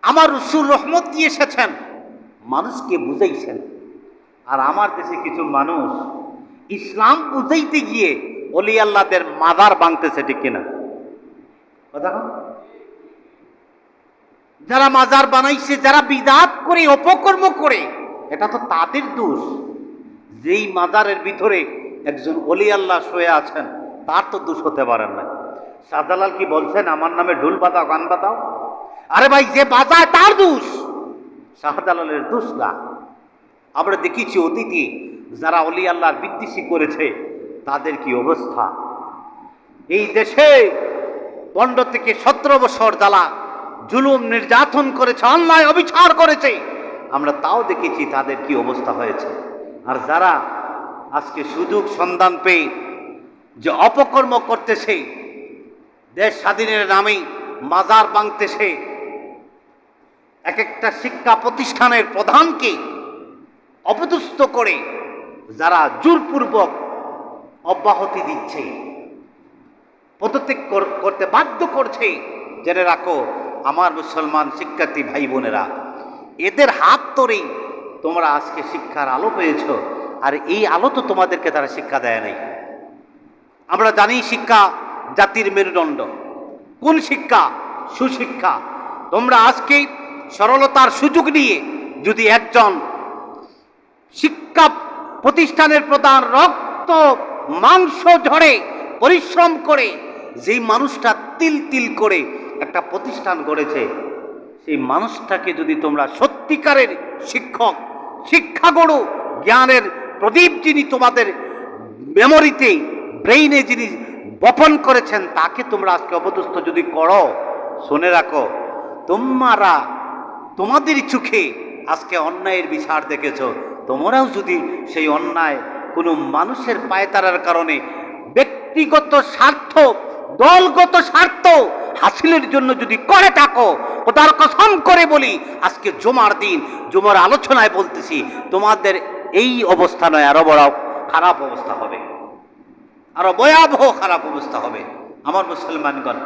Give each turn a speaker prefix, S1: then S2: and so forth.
S1: আমার রাসূল রহমত দিয়ে এসেছেন, মানুষকে বুঝাইছেন। আর আমার দেশে কিছু মানুষ ইসলাম বুঝাইতে গিয়ে ওলি আল্লাহদের মাজার ভাঙতেছে, ঠিক কিনা কথা? যারা মাজার বানাইছে, যারা বিদআত করে অপকর্ম করে, এটা তো তাদের দোষ। যেই মাজারের ভিতরে একজন ওলি আল্লাহ শুয়ে আছেন, তার তো দোষ হতে পারেন না। শাহজালাল কি বলছেন আমার নামে ঢোল বাজাও, গান বাজাও? আরে ভাই, যে বাজায় তার দোষ, শাহজালালের দোষ না। আমরা দেখেছি অতীতে যারা ওলি আল্লাহর বিদ্বেষী করেছে তাদের কি অবস্থা। এই দেশে 15 থেকে 17 বছর জ্বালা জুলুম নির্যাতন করেছে, অন্যায় অবিচার করেছে, আমরা তাও দেখেছি তাদের কি অবস্থা হয়েছে। আর যারা আজকে সুযোগ সন্ধান পেয়ে যে অপকর্ম করতেছে, দেশ স্বাধীনের নামে মাজার ভাঙতেছে, এক একটা শিক্ষা প্রতিষ্ঠানের প্রধানকে অপদস্থ করে যারা জোরপূর্বক অব্যাহতি দিচ্ছে, পদত্যাগ করতে বাধ্য করছে, জেনে রাখো আমার মুসলমান শিক্ষার্থী ভাই বোনেরা, এদের হাত ধরেই তোমরা আজকে শিক্ষার আলো পেয়েছ। আর এই আলো তো তোমাদেরকে তারা শিক্ষা দেয় নাই। আমরা জানি শিক্ষা জাতির মেরুদণ্ড। কোন শিক্ষা? সুশিক্ষা। তোমরা আজকে সরলতার সুযোগ নিয়ে যদি একজন শিক্ষা প্রতিষ্ঠানের প্রধান রক্ত মাংস ঝরে পরিশ্রম করে যেই মানুষটা তিল তিল করে একটা প্রতিষ্ঠান গড়েছে, সেই মানুষটাকে যদি তোমরা সত্যিকারের শিক্ষক, শিক্ষাগুরু, জ্ঞানের প্রদীপ যিনি তোমাদের মেমোরিতে ব্রেইনে যিনি বপন করেছেন, তাকে তোমরা আজকে অপদস্থ যদি করো, শুনে রাখো তোমরা তোমাদের চোখে আজকে অন্যায়ের বিচার দেখেছ। তোমরাও যদি সেই অন্যায় কোনো মানুষের পায়তারার কারণে ব্যক্তিগত স্বার্থ, দলগত স্বার্থ হাসিলের জন্য যদি করে থাকো, খোদার কসম করে বলি, আজকে জুমার দিন, জুমার আলোচনায় বলতেছি, তোমাদের এই অবস্থা নয়, আরো বড় খারাপ অবস্থা হবে, আরো ভয়াবহ খারাপ অবস্থা হবে। আমার মুসলমানগণ,